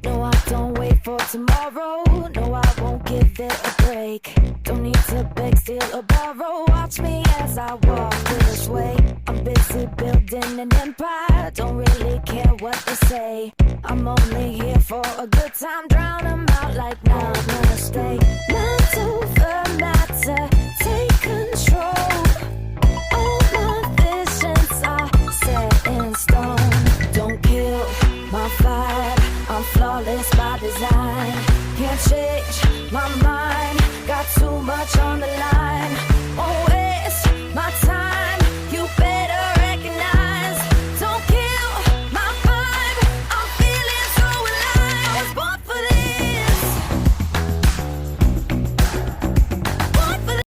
No, I don't wait for tomorrow. No, I won't give it a break. Don't need to beg, steal, or borrow. Watch me as I walk this way. I'm busy building an empire. Don't really care what they say. I'm only here for a good time. Drown 'em out like now I'm gonna stay. Mind over matter.